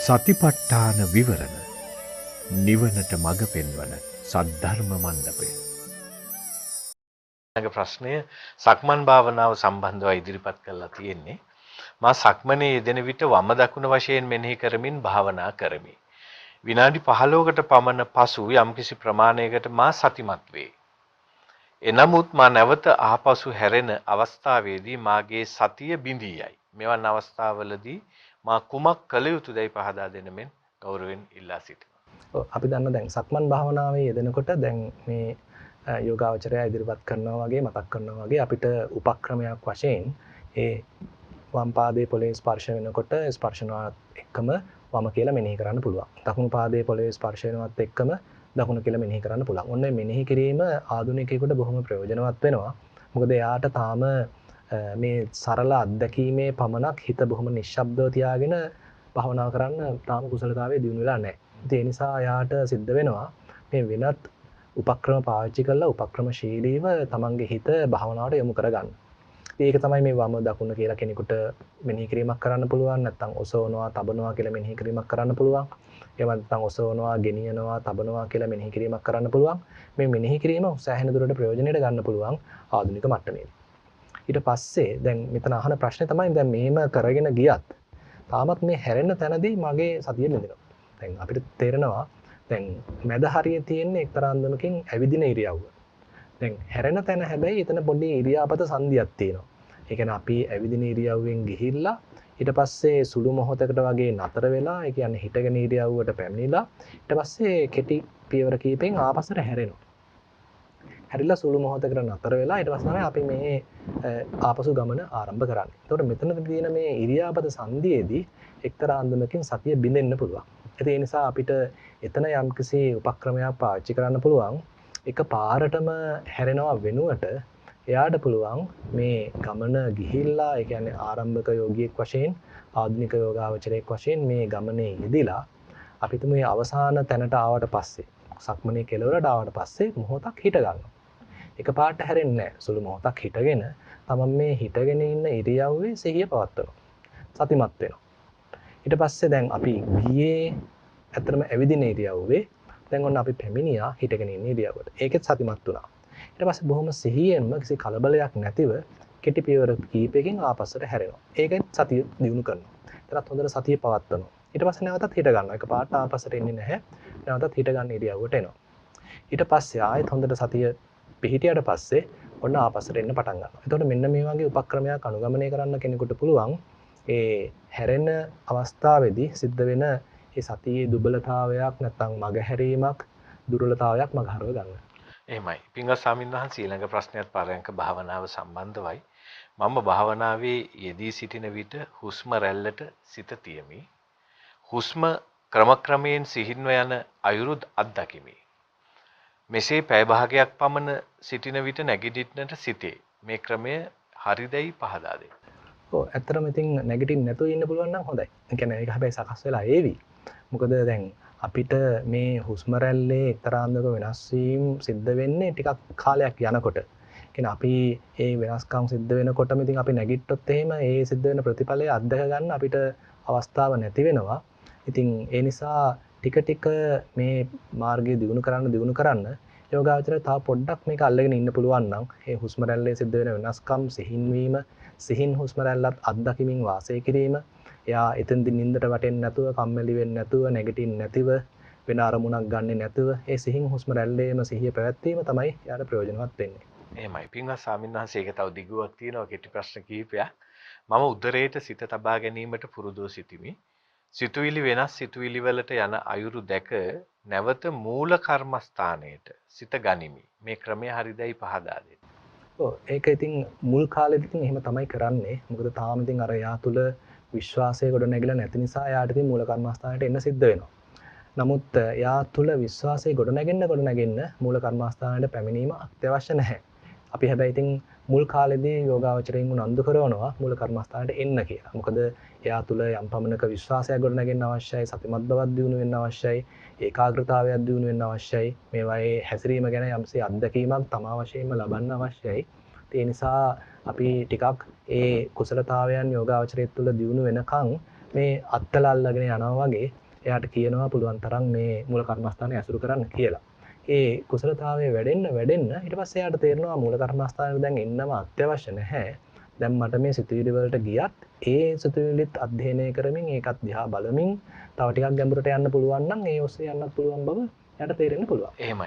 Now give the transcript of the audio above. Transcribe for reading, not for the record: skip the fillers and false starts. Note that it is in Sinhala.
සතිපට්ඨාන විවරණ නිවනට මඟ පෙන්වන සද්ධර්ම මණ්ඩපය. මගේ ප්‍රශ්නය සක්මන් භාවනාව සම්බන්ධව ඉදිරිපත් කරලා තියෙන්නේ. මා සක්මනේ යෙදෙන විට වම දකුණ වශයෙන් මෙනෙහි කරමින් භාවනා කරමි. විනාඩි 15කට පමණ පසු යම්කිසි ප්‍රමාණයකට මා සතිමත් වේ. එනමුත් මා නැවත ආපසු හැරෙන අවස්ථාවේදී මාගේ සතිය බිඳී යයි. මෙවන් අවස්ථාවලදී මා කුමක් කළ යුතුදයි පහදා දෙන මෙන් ගෞරවයෙන් ඉල්ලා සිටිනවා. අපි දන්න දැන් සක්මන් භාවනාවේ යෙදෙනකොට දැන් මේ යෝගාවචරය ඉදිරිපත් කරනවා වගේ මතක් කරනවා වගේ අපිට උපක්‍රමයක් වශයෙන් ඒ වම් පාදයේ පොළවේ ස්පර්ශ වෙනකොට ස්පර්ශනවත් එක්කම වම කියලා මෙනෙහි කරන්න පුළුවන්. දකුණු පාදයේ පොළවේ ස්පර්ශ වෙනවත් එක්කම දකුණ කියලා මෙනෙහි කරන්න පුළුවන්. ඔන්න මෙනෙහි කිරීම ආධුනිකයෙකුට බොහොම ප්‍රයෝජනවත් වෙනවා. මොකද එයාට තාම මේ සරල අත්දැකීමේ පමණක් හිත බොහොම නිශ්ශබ්දව තියාගෙන භාවනා කරන්න තාම කුසලතාවයේ දියුණු වෙලා නැහැ. ඒ නිසා යාට සිද්ධ වෙනවා මේ වෙනත් උපක්‍රම පාවිච්චි කරලා උපක්‍රමශීලීව තමන්ගේ හිත භාවනාවට යොමු කරගන්න. ඒක තමයි මේ වම දකුණ කියලා කෙනෙකුට මෙනෙහි කිරීමක් කරන්න පුළුවන්. නැත්නම් ඔසවනවා, තබනවා කියලා මෙනෙහි කිරීමක් කරන්න පුළුවන්. එහෙම නැත්නම් ඔසවනවා, ගෙනියනවා, තබනවා කියලා මෙනෙහි කිරීමක් කරන්න පුළුවන්. මේ මෙනෙහි කිරීම සෑහෙන දුරට ප්‍රයෝජනෙට ගන්න පුළුවන් ආධුනික මට්ටමේදී. ඊට පස්සේ දැන් මෙතන අහන ප්‍රශ්නේ තමයි දැන් මෙහෙම කරගෙන ගියත් තාමත් මේ හැරෙන්න තැනදී මගේ සතිය බිඳිනවා. දැන් අපිට තේරෙනවා දැන් මැද හරියේ තියෙන එක්තරා අන්දමකින් ඇවිදින ඉරියව්ව. දැන් හැරෙන තැන හැබැයි එතන පොඩි ඉරියාපත සංදියක් තියෙනවා. ඒ කියන්නේ අපි ඇවිදින ඉරියව්වෙන් ගිහිල්ලා ඊට පස්සේ සුළු මොහොතකට වගේ නතර වෙලා ඒ කියන්නේ හිටගෙන ඉරියව්වට පැමිණිලා ඊට පස්සේ කෙටි පියවර කීපෙන් ආපස්සට හැරෙනවා. හැරිලා සුළු මොහොතකට නතර වෙලා ඊට පස්සේ තමයි අපි මේ ආපසු ගමන ආරම්භ කරන්නේ. එතකොට මෙතන තියෙන මේ ඉරියාපත සංදියේදී එක්තරා අන්දමකින් සතිය බිඳෙන්න පුළුවන්. ඒ නිසා අපිට එතන යම්කිසි උපක්‍රමයක් පාවිච්චි කරන්න පුළුවන්. එක පාරටම හැරෙනවා වෙනුවට එයාට පුළුවන් මේ ගමන ගිහිල්ලා ඒ කියන්නේ ආරම්භක යෝගියෙක් වශයෙන් ආධුනික යෝගාවචරයෙක් වශයෙන් මේ ගමනේ යෙදিলা අපිට මේ අවසාන තැනට ආවට පස්සේ සක්මනේ කෙළවරට ආවට පස්සේ මොහොතක් හිට ගන්නවා. එක පාට හැරෙන්නේ නැහැ. සුළු මොහොතක් හිටගෙන තමන් මේ හිටගෙන ඉන්න ඉරියව්වේ සිහිය පවත්වනවා. සතිමත් වෙනවා. ඊට පස්සේ දැන් අපි ගියේ ඇත්තටම ඇවිදින ඉරියව්වේ දැන් ඔන්න අපි පැමිණියා හිටගෙන ඉන්න ඉරියව්වට. ඒකෙත් සතිමත් වුණා. ඊට පස්සේ බොහොම සිහියෙන්ම කිසි කලබලයක් නැතිව කෙටි පියවර කීපයකින් ආපස්සට හැරෙනවා. ඒකෙත් සතිය දියුණු කරනවා. ඊටත් හොඳට සතිය පවත්වනවා. ඊට පස්සේ නැවතත් හිට ගන්නවා. එක පාට ආපස්සට එන්නේ නැහැ. නැවතත් හිට ගන්න ඉරියව්වට එනවා. ඊට පස්සේ ආයෙත් හොඳට සතිය පිහිටියට පස්සේ ඔන්න ආපස්සට එන්න පටන් ගන්නවා. එතකොට මෙන්න මේ වගේ උපක්‍රමයක් අනුගමනය කරන්න කෙනෙකුට පුළුවන් ඒ හැරෙන අවස්ථාවේදී සිද්ධ වෙන ඒ සතියේ දුබලතාවයක් නැත්නම් මගහැරීමක් දුර්වලතාවයක් මගහරව ගන්න. එහෙමයි. පින්වත් ස්වාමීන් වහන්සේ ඊළඟ ප්‍රශ්නයත් පරයන්ක භාවනාව සම්බන්ධවයි. මම භාවනාවේ යෙදී සිටින විට හුස්ම රැල්ලට සිත තියමි. හුස්ම ක්‍රමක්‍රමයෙන් සිහින්ව යන අයුරුත් අත්දකිමි. මෙසේ පැය භාගයක් පමණ සිටින විට නැගිටින්නට සිටේ. මේ ක්‍රමය හරිදයි පහදා දෙන්න. ඔව් ඇත්තටම ඉතින් නැගිටින්න නැතුව ඉන්න පුළුවන් නම් හොඳයි. ඒ කියන්නේ ඒක හැබැයි සකස් වෙලා ඒවි. මොකද දැන් අපිට මේ හුස්ම රැල්ලේ එක්තරා අන්දමක වෙනස් වීම සිද්ධ වෙන්නේ ටිකක් කාලයක් යනකොට. කියන්නේ අපි මේ වෙනස්කම් සිද්ධ වෙනකොටම ඉතින් අපි නැගිට්ටොත් එහෙම ඒ සිද්ධ වෙන ප්‍රතිඵලය අත්දැක ගන්න අපිට අවස්ථාව නැති වෙනවා. ඉතින් ඒ නිසා ටික ටික මේ මාර්ගය දියුණු කරන්න යෝගාවචරය තව පොඩ්ඩක් මේක අල්ලගෙන ඉන්න පුළුවන් නම් ඒ හුස්ම රැල්ලේ සිද්ධ වෙන වෙනස්කම් සිහින් හුස්ම රැල්ලත් අත්දැකීමින් වාසය කිරීම එයා එතෙන්දී නිින්දට වැටෙන්නේ නැතුව කම්මැලි වෙන්නේ නැතුව නැගිටින්නේ නැතිව වෙන අරමුණක් ගන්නෙ නැතුව ඒ සිහින් හුස්ම රැල්ලේම සිහිය පැවැත්වීම තමයි යාට ප්‍රයෝජනවත් වෙන්නේ. එහෙමයි. පින්වත් ස්වාමීන් වහන්සේ ඒක තව දිගුවක් තියෙනවා කෙටි ප්‍රශ්න කිහිපයක්. මම උදරයට සිත තබා ගැනීමට පුරුදුව සිටිමි. සිතුවිලි වෙනස් සිතුවිලි වලට යන අයුරු දැක නැවත මූල කර්මස්ථානයට සිත ගනිමි. මේ ක්‍රමය හරිදයි පහදා දෙන්න. ඔව් ඒක ඉතින් මුල් කාලෙදී ඉතින් එහෙම තමයි කරන්නේ. මොකද තාම ඉතින් අර යා තුල විශ්වාසය ගොඩ නැගිලා නැති නිසා යාට ඉතින් මූල කර්මස්ථානයට එන්න සිද්ධ වෙනවා. නමුත් යා තුල විශ්වාසය ගොඩ නැගෙන්න මූල කර්මස්ථානයට පැමිණීම අත්‍යවශ්‍ය නැහැ. අපි හැබැයි ඉතින් මුල් කාලෙදී යෝගාවචරයෙන් උනන්දු කරනවා මූල කර්මස්ථානයට එන්න කියලා. මොකද එයා තුල යම් පමණක විශ්වාසයක් ගොඩ නැගෙන්න අවශ්‍යයි, සතිමත් බවක් දියුණු වෙන්න අවශ්‍යයි, ඒකාග්‍රතාවයක් දියුණු වෙන්න අවශ්‍යයි. මේවායේ හැසිරීම ගැන යම්සේ අත්දැකීමක් තමා වශයෙන්ම ලබන්න අවශ්‍යයි. ඒ නිසා අපි ටිකක් ඒ කුසලතාවයන් යෝගාවචරය තුළ දියුණු වෙනකන් මේ අත්තල අල්ලගෙන යනවා වගේ එයාට කියනවා පුළුවන් තරම් මේ මූල කර්මස්ථානය ඇසුරු කරන්න කියලා. ඒ කුසලතාවය වැඩෙන්න ඊට පස්සේ එයාට තේරෙනවා මූල කර්මස්ථානෙට දැන් එන්නම අත්‍යවශ්‍ය නැහැ. දැන් මට මේ සිතුවිලි වලට ගියත් ඒ සිතුවිලිත් අධ්‍යයනය කරමින් ඒකත් දිහා බලමින් තව ටිකක් ගැඹුරට යන්න පුළුවන් නම් ඒ ඔස්සේ යන්නත් පුළුවන් බව එයාට තේරෙන්න පුළුවන්. එහෙමයි.